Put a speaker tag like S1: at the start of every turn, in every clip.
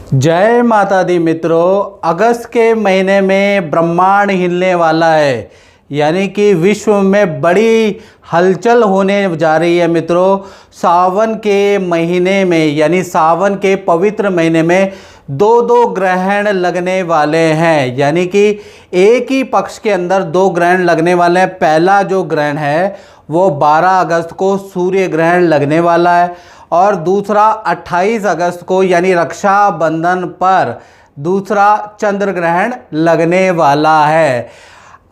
S1: जय माता दी मित्रों। अगस्त के महीने में ब्रह्मांड हिलने वाला है, यानी कि विश्व में बड़ी हलचल होने जा रही है मित्रों। सावन के महीने में यानी सावन के पवित्र महीने में दो दो ग्रहण लगने वाले हैं, यानी कि एक ही पक्ष के अंदर दो ग्रहण लगने वाले हैं। पहला जो ग्रहण है वो 12 अगस्त को सूर्य ग्रहण लगने वाला है और दूसरा 28 अगस्त को यानी रक्षाबंधन पर दूसरा चंद्र ग्रहण लगने वाला है।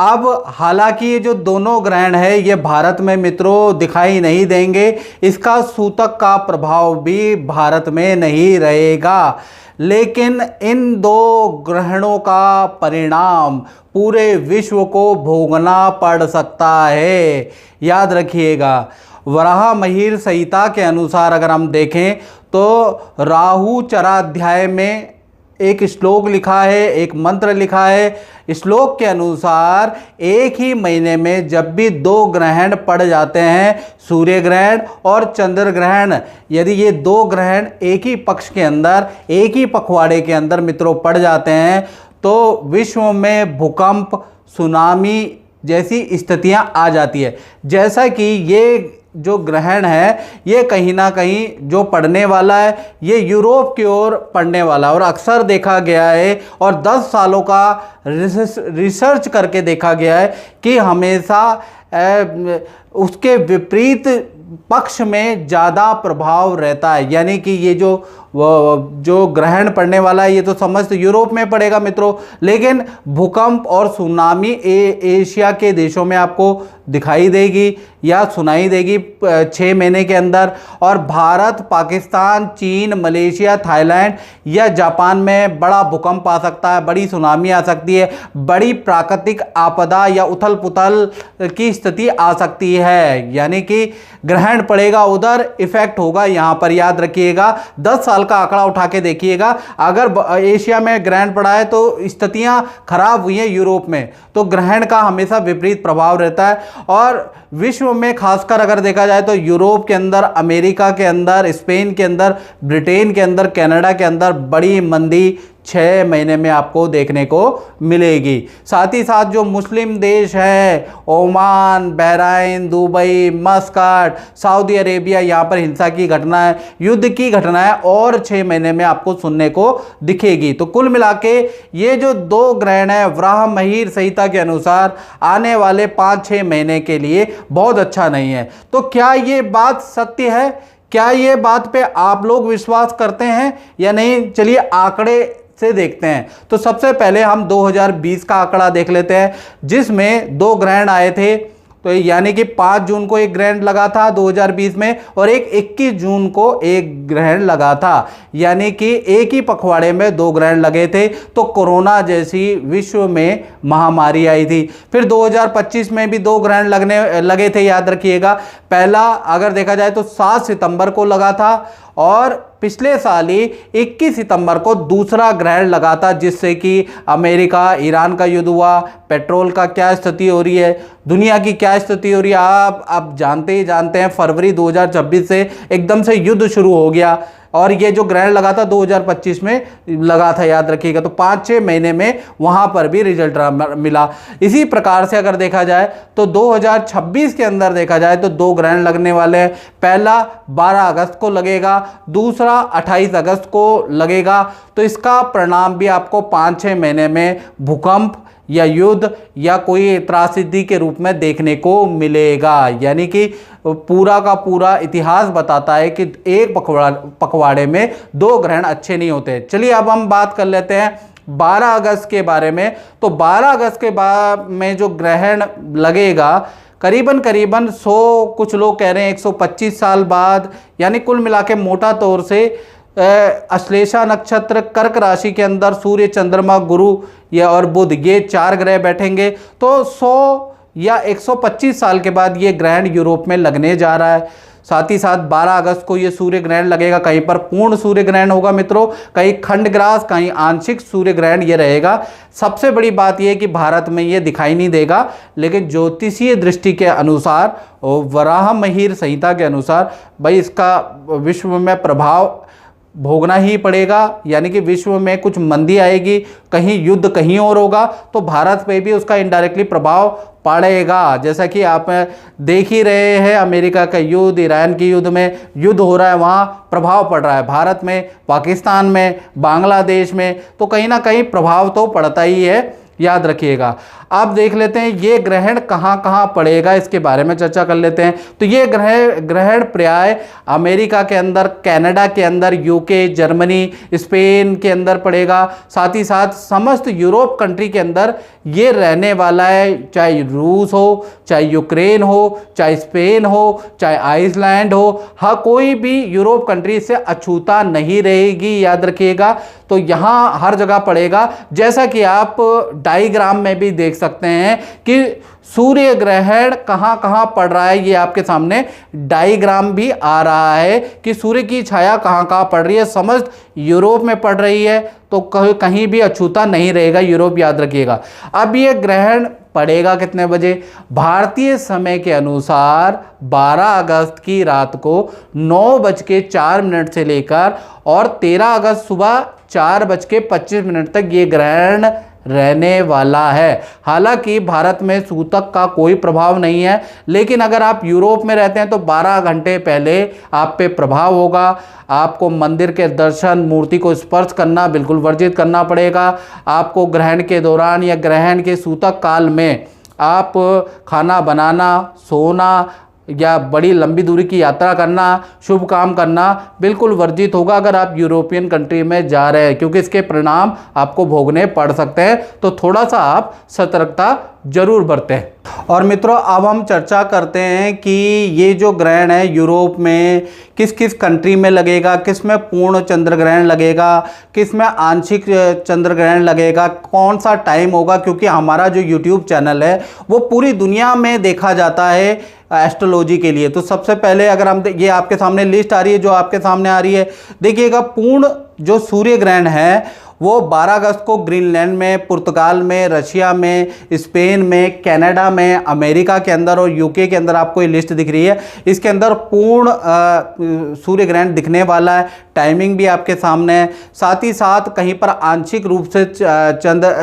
S1: अब हालांकि ये जो दोनों ग्रहण है ये भारत में मित्रों दिखाई नहीं देंगे, इसका सूतक का प्रभाव भी भारत में नहीं रहेगा, लेकिन इन दो ग्रहणों का परिणाम पूरे विश्व को भोगना पड़ सकता है। याद रखिएगा, वराह महीर संहिता के अनुसार अगर हम देखें तो राहु चराध्याय में एक श्लोक लिखा है, एक मंत्र लिखा है। श्लोक के अनुसार एक ही महीने में जब भी दो ग्रहण पड़ जाते हैं, सूर्य ग्रहण और चंद्र ग्रहण, यदि ये दो ग्रहण एक ही पक्ष के अंदर एक ही पखवाड़े के अंदर मित्रों पड़ जाते हैं तो विश्व में भूकंप, सुनामी जैसी स्थितियां आ जाती है। जैसा कि ये जो ग्रहण है ये कहीं ना कहीं जो पड़ने वाला है ये यूरोप की ओर पड़ने वाला है और अक्सर देखा गया है और 10 सालों का रिसर्च करके देखा गया है कि हमेशा उसके विपरीत पक्ष में ज़्यादा प्रभाव रहता है। यानी कि ये जो ग्रहण पड़ने वाला है ये तो समस्त यूरोप में पड़ेगा मित्रों, लेकिन भूकंप और सुनामी एशिया के देशों में आपको दिखाई देगी या सुनाई देगी 6 महीने के अंदर। और भारत, पाकिस्तान, चीन, मलेशिया, थाईलैंड या जापान में बड़ा भूकंप आ सकता है, बड़ी सुनामी आ सकती है, बड़ी प्राकृतिक आपदा या उथल पुथल की स्थिति आ सकती है। यानी कि ग्रहण पड़ेगा उधर, इफेक्ट होगा यहाँ पर। याद रखिएगा, 10 साल का आंकड़ा उठा के देखिएगा, अगर एशिया में ग्रहण पड़ा है तो स्थितियां खराब हुई हैं यूरोप में, तो ग्रहण का हमेशा विपरीत प्रभाव रहता है। और विश्व में खासकर अगर देखा जाए तो यूरोप के अंदर, अमेरिका के अंदर, स्पेन के अंदर, ब्रिटेन के अंदर, कनाडा के अंदर बड़ी मंदी 6 महीने में आपको देखने को मिलेगी। साथ ही साथ जो मुस्लिम देश है, Oman, Bahrain, Dubai, Muscat, Saudi Arabia, यहाँ पर हिंसा की घटनाएं, युद्ध की घटनाएं और 6 महीने में आपको सुनने को दिखेगी। तो कुल मिला के ये जो दो ग्रहण है वराह महीर संहिता के अनुसार आने वाले 5-6 महीने के लिए बहुत अच्छा नहीं है। तो क्या ये बात सत्य है? क्या ये बात पे आप लोग विश्वास करते हैं या नहीं? चलिए आंकड़े से देखते हैं। तो सबसे पहले हम 2020 का आंकड़ा देख लेते हैं, जिसमें दो ग्रहण आए थे। तो यानी कि 5 जून को एक ग्रहण लगा था 2020 में और एक 21 जून को एक ग्रहण लगा था, यानी कि एक ही पखवाड़े में दो ग्रहण लगे थे। तो कोरोना जैसी विश्व में महामारी आई थी। फिर 2025 में भी दो ग्रहण लगे थे, याद रखिएगा। पहला अगर देखा जाए तो 7 सितंबर को लगा था और पिछले साल ही 21 सितंबर को दूसरा ग्रहण लगा था, जिससे कि अमेरिका ईरान का युद्ध हुआ, पेट्रोल का क्या स्थिति हो रही है, दुनिया की क्या स्थिति हो रही है, आप जानते ही जानते हैं। फरवरी 2026 से एकदम से युद्ध शुरू हो गया और ये जो ग्रहण लगा था 2025 में लगा था, याद रखिएगा। तो 5-6 महीने में वहां पर भी रिजल्ट मिला। इसी प्रकार से अगर देखा जाए तो 2026 के अंदर देखा जाए तो दो ग्रहण लगने वाले हैं। पहला 12 अगस्त को लगेगा, दूसरा 28 अगस्त को लगेगा। तो इसका परिणाम भी आपको 5-6 महीने में भूकंप या युद्ध या कोई त्रासदी के रूप में देखने को मिलेगा। यानी कि पूरा का पूरा इतिहास बताता है कि एक पखवाड़े में दो ग्रहण अच्छे नहीं होते। चलिए अब हम बात कर लेते हैं 12 अगस्त के बारे में। तो 12 अगस्त के बाद में जो ग्रहण लगेगा करीबन 100, कुछ लोग कह रहे हैं 125 साल बाद, यानी कुल मिला के मोटा तौर से अश्लेषा नक्षत्र कर्क राशि के अंदर सूर्य, चंद्रमा, गुरु या और बुध, ये 4 ग्रह बैठेंगे। तो 100 या 125 साल के बाद ये ग्रहण यूरोप में लगने जा रहा है। साथ ही साथ 12 अगस्त को ये सूर्य ग्रहण लगेगा। कहीं पर पूर्ण सूर्य ग्रहण होगा मित्रों, कहीं खंडग्रास, कहीं आंशिक सूर्य ग्रहण ये रहेगा। सबसे बड़ी बात यह है कि भारत में ये दिखाई नहीं देगा, लेकिन ज्योतिषीय दृष्टि के अनुसार और वराह महीर संहिता के अनुसार भाई इसका विश्व में प्रभाव भोगना ही पड़ेगा, यानी कि विश्व में कुछ मंदी आएगी, कहीं युद्ध कहीं और होगा तो भारत पे भी उसका इनडायरेक्टली प्रभाव पड़ेगा। जैसा कि आप देख ही रहे हैं, अमेरिका का युद्ध, ईरान की युद्ध में युद्ध हो रहा है, वहाँ प्रभाव पड़ रहा है भारत में, पाकिस्तान में, बांग्लादेश में, तो कहीं ना कहीं प्रभाव तो पड़ता ही है, याद रखिएगा। अब देख लेते हैं ये ग्रहण कहाँ कहाँ पड़ेगा, इसके बारे में चर्चा कर लेते हैं। तो ये ग्रहण प्राय अमेरिका के अंदर, कनाडा के अंदर, यूके, जर्मनी, स्पेन के अंदर पड़ेगा, साथ ही साथ समस्त यूरोप कंट्री के अंदर ये रहने वाला है, चाहे रूस हो, चाहे यूक्रेन हो, चाहे स्पेन हो, चाहे आइसलैंड हो, हाँ कोई भी यूरोप कंट्री से अछूता नहीं रहेगी, याद रखिएगा। तो यहाँ हर जगह पड़ेगा, जैसा कि आप डायग्राम में भी देख सकते हैं कि सूर्य ग्रहण कहाँ कहाँ पड़ रहा है, ये आपके सामने डायग्राम भी आ रहा है कि सूर्य की छाया कहाँ कहाँ पड़ रही है, समस्त यूरोप में पड़ रही है, तो कहीं भी अछूता नहीं रहेगा यूरोप, याद रखिएगा। अब ये ग्रहण पड़ेगा कितने बजे? भारतीय समय के अनुसार 12 अगस्त की रात को 9:04 से लेकर और 13 अगस्त सुबह 4:25 तक ये ग्रहण रहने वाला है। हालांकि भारत में सूतक का कोई प्रभाव नहीं है, लेकिन अगर आप यूरोप में रहते हैं तो 12 घंटे पहले आप पे प्रभाव होगा। आपको मंदिर के दर्शन, मूर्ति को स्पर्श करना बिल्कुल वर्जित करना पड़ेगा। आपको ग्रहण के दौरान या ग्रहण के सूतक काल में आप खाना बनाना, सोना या बड़ी लंबी दूरी की यात्रा करना, शुभ काम करना बिल्कुल वर्जित होगा अगर आप यूरोपियन कंट्री में जा रहे हैं, क्योंकि इसके परिणाम आपको भोगने पड़ सकते हैं। तो थोड़ा सा आप सतर्कता जरूर बरतें। और मित्रों, अब हम चर्चा करते हैं कि ये जो ग्रहण है यूरोप में किस किस कंट्री में लगेगा, किस में पूर्ण चंद्र ग्रहण लगेगा, किस में आंशिक चंद्र ग्रहण लगेगा, कौन सा टाइम होगा, क्योंकि हमारा जो यूट्यूब चैनल है वो पूरी दुनिया में देखा जाता है एस्ट्रोलॉजी के लिए। तो सबसे पहले अगर हम ये आपके सामने लिस्ट आ रही है, जो आपके सामने आ रही है, देखिएगा पूर्ण जो सूर्य ग्रहण है वो 12 अगस्त को ग्रीनलैंड में, पुर्तगाल में, रशिया में, स्पेन में, कनाडा में, अमेरिका के अंदर और यूके के अंदर आपको ये लिस्ट दिख रही है। इसके अंदर पूर्ण सूर्य ग्रहण दिखने वाला है, टाइमिंग भी आपके सामने है। साथ ही साथ कहीं पर आंशिक रूप से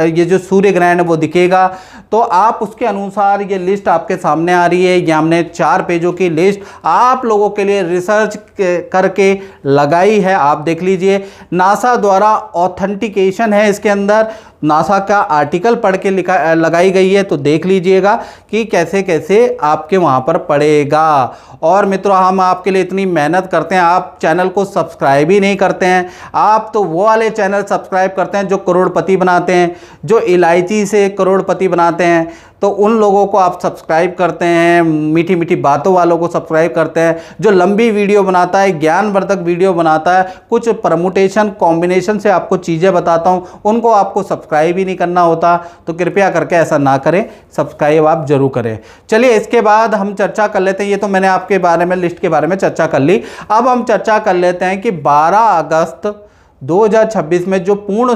S1: ये जो सूर्य ग्रहण है वो दिखेगा। तो आप उसके अनुसार ये लिस्ट आपके सामने आ रही है। ये हमने 4 पेजों की लिस्ट आप लोगों के लिए रिसर्च करके लगाई है, आप देख लीजिए। नासा द्वारा ऑथेंटिकेशन है इसके अंदर, नासा का आर्टिकल पढ़ के लगाई गई है, तो देख लीजिएगा कि कैसे कैसे आपके वहाँ पर पड़ेगा। और मित्रों, हम आपके लिए इतनी मेहनत करते हैं, आप चैनल को सब्सक्राइब ही नहीं करते हैं। आप तो वो वाले चैनल सब्सक्राइब करते हैं जो करोड़पति बनाते हैं, जो इलायची से करोड़पति बनाते हैं, तो उन लोगों को आप सब्सक्राइब करते हैं, मीठी मीठी बातों वालों को सब्सक्राइब करते हैं। जो लंबी वीडियो बनाता है, ज्ञानवर्धक वीडियो बनाता है, कुछ परमुटेशन कॉम्बिनेशन से आपको चीज़ें बताता हूँ, उनको आपको सब्सक्राइब ही नहीं करना होता। तो कृपया करके ऐसा ना करें, सब्सक्राइब आप जरूर करें। चलिए, इसके बाद हम चर्चा कर लेते हैं। ये तो मैंने आपके बारे में, लिस्ट के बारे में चर्चा कर ली। अब हम चर्चा कर लेते हैं कि 12 अगस्त 2026 में जो पूर्ण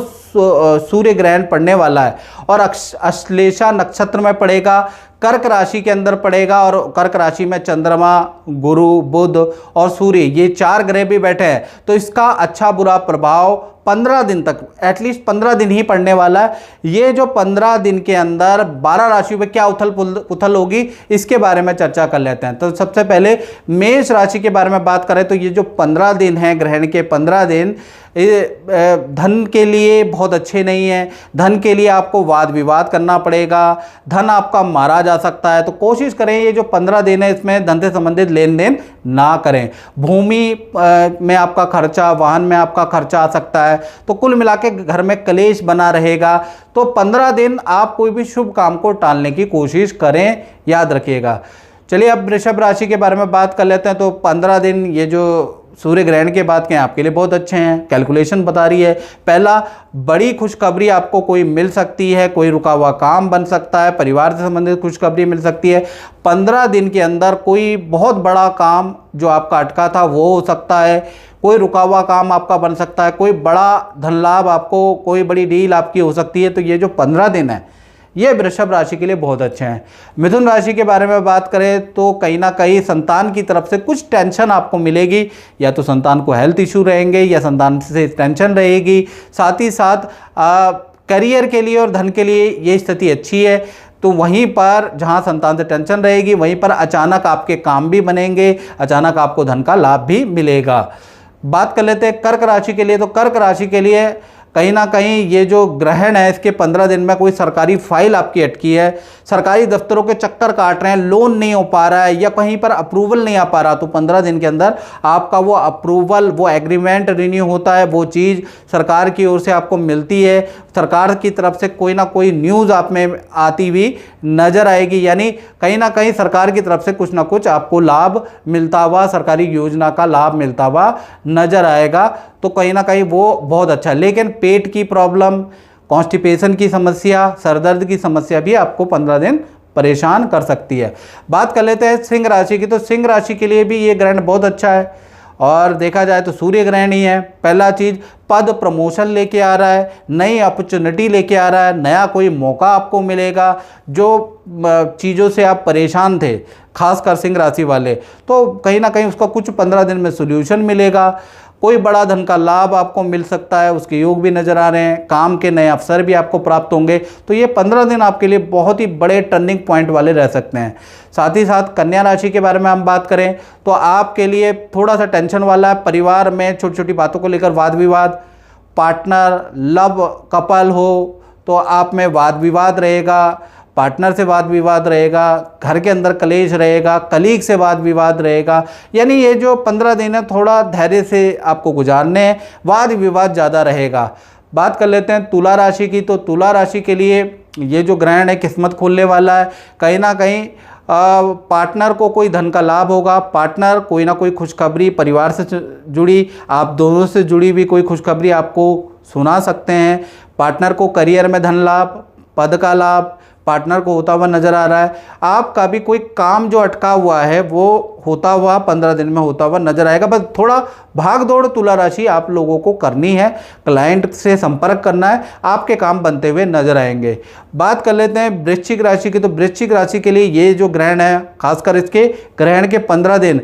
S1: सूर्य ग्रहण पड़ने वाला है और अश्लेषा नक्षत्र में पड़ेगा, कर्क राशि के अंदर पड़ेगा, और कर्क राशि में चंद्रमा, गुरु, बुध और सूर्य, ये 4 ग्रह भी बैठे हैं। तो इसका अच्छा बुरा प्रभाव 15 दिन तक, एटलीस्ट 15 दिन ही पड़ने वाला है। ये जो 15 दिन के अंदर 12 राशियों पे क्या उथल पुथल होगी, इसके बारे में चर्चा कर लेते हैं। तो सबसे पहले मेष राशि के बारे में बात करें तो ये जो 15 दिन हैं, ग्रहण के 15 दिन, धन के लिए बहुत अच्छे नहीं है। धन के लिए आपको वाद विवाद करना पड़ेगा, धन आपका मारा जा सकता है। तो कोशिश करें ये जो 15 दिन है इसमें धन से संबंधित लेन देन ना करें। भूमि में आपका खर्चा, वाहन में आपका खर्चा आ सकता है। तो कुल मिला के घर में कलेश बना रहेगा। तो 15 दिन आप कोई भी शुभ काम को टालने की कोशिश करें, याद रखिएगा। चलिए, अब वृषभ राशि के बारे में बात कर लेते हैं। तो 15 दिन ये जो सूर्य ग्रहण के बाद के आपके लिए बहुत अच्छे हैं, कैलकुलेशन बता रही है। पहला, बड़ी खुशखबरी आपको कोई मिल सकती है, कोई रुका हुआ काम बन सकता है, परिवार से संबंधित खुशखबरी मिल सकती है। 15 दिन के अंदर कोई बहुत बड़ा काम जो आपका अटका था वो हो सकता है, कोई रुका हुआ काम आपका बन सकता है, कोई बड़ा धन लाभ आपको, कोई बड़ी डील आपकी हो सकती है। तो ये जो 15 दिन है ये वृषभ राशि के लिए बहुत अच्छे हैं। मिथुन राशि के बारे में बात करें तो कहीं ना कहीं संतान की तरफ से कुछ टेंशन आपको मिलेगी, या तो संतान को हेल्थ इशू रहेंगे या संतान से टेंशन रहेगी। साथ ही साथ करियर के लिए और धन के लिए ये स्थिति अच्छी है। तो वहीं पर जहां संतान से टेंशन रहेगी वहीं पर अचानक आपके काम भी बनेंगे, अचानक आपको धन का लाभ भी मिलेगा। बात कर लेते हैं कर्क राशि के लिए। तो कर्क राशि के लिए कहीं ना कहीं ये जो ग्रहण है इसके 15 दिन में कोई सरकारी फाइल आपकी अटकी है, सरकारी दफ्तरों के चक्कर काट रहे हैं, लोन नहीं हो पा रहा है या कहीं पर अप्रूवल नहीं आ पा रहा, तो 15 दिन के अंदर आपका वो अप्रूवल, वो एग्रीमेंट रिन्यू होता है, वो चीज़ सरकार की ओर से आपको मिलती है। सरकार की तरफ से कोई ना कोई न्यूज़ आप में आती हुई नजर आएगी, यानी कहीं ना कहीं सरकार की तरफ से कुछ ना कुछ आपको लाभ मिलता हुआ, सरकारी योजना का लाभ मिलता हुआ नजर आएगा। तो कहीं ना कहीं वो बहुत अच्छा है। लेकिन पेट की प्रॉब्लम, कॉन्स्टिपेशन की समस्या, सरदर्द की समस्या भी आपको 15 दिन परेशान कर सकती है। बात कर लेते हैं सिंह राशि की। तो सिंह राशि के लिए भी ये ग्रहण बहुत अच्छा है और देखा जाए तो सूर्य ग्रहण ही है। पहला चीज़, पद प्रमोशन लेके आ रहा है, नई अपॉर्चुनिटी लेके आ रहा है, नया कोई मौका आपको मिलेगा। जो चीज़ों से आप परेशान थे, खासकर सिंह राशि वाले, तो कहीं ना कहीं उसका कुछ 15 दिन में सोल्यूशन मिलेगा। कोई बड़ा धन का लाभ आपको मिल सकता है, उसके योग भी नज़र आ रहे हैं। काम के नए अवसर भी आपको प्राप्त होंगे। तो ये 15 दिन आपके लिए बहुत ही बड़े टर्निंग पॉइंट वाले रह सकते हैं। साथ ही साथ कन्या राशि के बारे में हम बात करें तो आपके लिए थोड़ा सा टेंशन वाला है। परिवार में छोटी छोटी बातों को लेकर वाद विवाद, पार्टनर लव कपल हो तो आप में वाद विवाद रहेगा, पार्टनर से वाद विवाद रहेगा, घर के अंदर कलेश रहेगा, कलीग से वाद विवाद रहेगा। यानी ये जो 15 दिन है थोड़ा धैर्य से आपको गुजारने हैं, वाद विवाद ज़्यादा रहेगा। बात कर लेते हैं तुला राशि की। तो तुला राशि के लिए ये जो ग्रहण है किस्मत खोलने वाला है। कहीं ना कहीं पार्टनर को कोई धन का लाभ होगा, पार्टनर कोई ना कोई खुशखबरी परिवार से जुड़ी, आप दोनों से जुड़ी भी कोई खुशखबरी आपको सुना सकते हैं। पार्टनर को करियर में धन लाभ, पद का लाभ पार्टनर को होता हुआ नजर आ रहा है। आपका भी कोई काम जो अटका हुआ है वो होता हुआ 15 दिन में होता हुआ नजर आएगा। बस थोड़ा भाग दौड़ तुला राशि आप लोगों को करनी है, क्लाइंट से संपर्क करना है, आपके काम बनते हुए नजर आएंगे। बात कर लेते हैं वृश्चिक राशि की। तो वृश्चिक राशि के लिए ये जो ग्रहण है, खासकर इसके ग्रहण के 15 दिन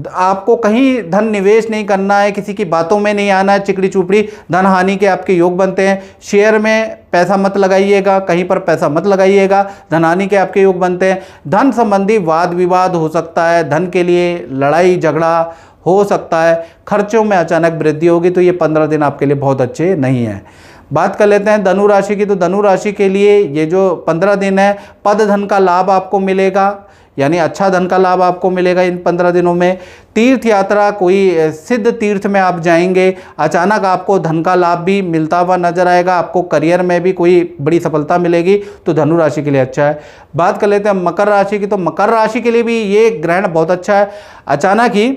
S1: आपको कहीं धन निवेश नहीं करना है, किसी की बातों में नहीं आना है, चिकड़ी चुपड़ी धन हानि के आपके योग बनते हैं। शेयर में पैसा मत लगाइएगा, कहीं पर पैसा मत लगाइएगा, धन हानि के आपके योग बनते हैं। धन संबंधी वाद विवाद हो सकता है, धन के लिए लड़ाई झगड़ा हो सकता है, खर्चों में अचानक वृद्धि होगी। तो ये 15 दिन आपके लिए बहुत अच्छे नहीं हैं। बात कर लेते हैं धनु राशि की। तो धनु राशि के लिए ये जो 15 दिन है, पद धन का लाभ आपको मिलेगा, यानी अच्छा धन का लाभ आपको मिलेगा इन 15 दिनों में। तीर्थ यात्रा, कोई सिद्ध तीर्थ में आप जाएंगे, अचानक आपको धन का लाभ भी मिलता हुआ नजर आएगा। आपको करियर में भी कोई बड़ी सफलता मिलेगी, तो धनु राशि के लिए अच्छा है। बात कर लेते हैं मकर राशि की। तो मकर राशि के लिए भी ये ग्रहण बहुत अच्छा है। अचानक ही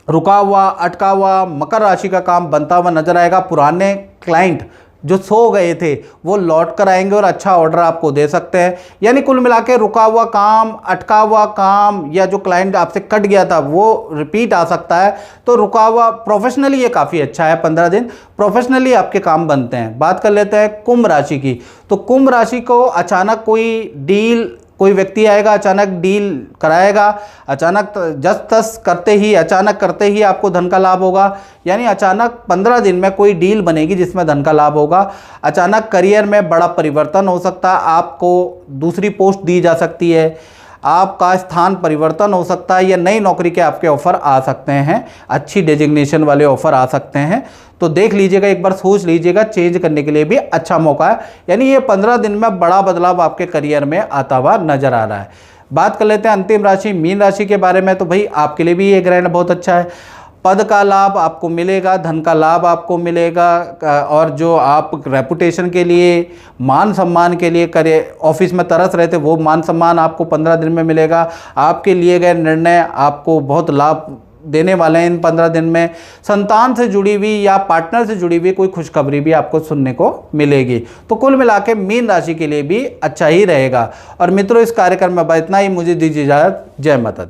S1: रुका हुआ अटका हुआ मकर राशि का काम बनता हुआ नजर आएगा। पुराने क्लाइंट जो सो गए थे वो लौट कर आएंगे और अच्छा ऑर्डर आपको दे सकते हैं। यानी कुल मिला के रुका हुआ काम, अटका हुआ काम या जो क्लाइंट आपसे कट गया था वो रिपीट आ सकता है। तो रुका हुआ प्रोफेशनली ये काफ़ी अच्छा है, 15 दिन प्रोफेशनली आपके काम बनते हैं। बात कर लेते हैं कुंभ राशि की। तो कुंभ राशि को अचानक कोई डील, कोई व्यक्ति आएगा, अचानक डील कराएगा, अचानक जस तस करते ही, अचानक करते ही आपको धन का लाभ होगा। यानी अचानक 15 दिन में कोई डील बनेगी जिसमें धन का लाभ होगा। अचानक करियर में बड़ा परिवर्तन हो सकता है, आपको दूसरी पोस्ट दी जा सकती है, आपका स्थान परिवर्तन हो सकता है या नई नौकरी के आपके ऑफ़र आ सकते हैं, अच्छी डेजिग्नेशन वाले ऑफ़र आ सकते हैं। तो देख लीजिएगा, एक बार सोच लीजिएगा, चेंज करने के लिए भी अच्छा मौका है। यानी ये 15 दिन में बड़ा बदलाव आपके करियर में आता हुआ नजर आ रहा है। बात कर लेते हैं अंतिम राशि मीन राशि के बारे में। तो भाई आपके लिए भी ये ग्रहण बहुत अच्छा है। पद का लाभ आपको मिलेगा, धन का लाभ आपको मिलेगा, और जो आप रेपुटेशन के लिए, मान सम्मान के लिए करे ऑफिस में तरस रहे थे, वो मान सम्मान आपको 15 दिन में मिलेगा। आपके लिए गए निर्णय आपको बहुत लाभ देने वाले हैं इन 15 दिन में। संतान से जुड़ी हुई या पार्टनर से जुड़ी हुई कोई खुशखबरी भी आपको सुनने को मिलेगी। तो कुल मिला के मीन राशि के लिए भी अच्छा ही रहेगा। और मित्रों, इस कार्यक्रम में इतना ही। मुझे दीजिए इजाज़त। जय माता दी।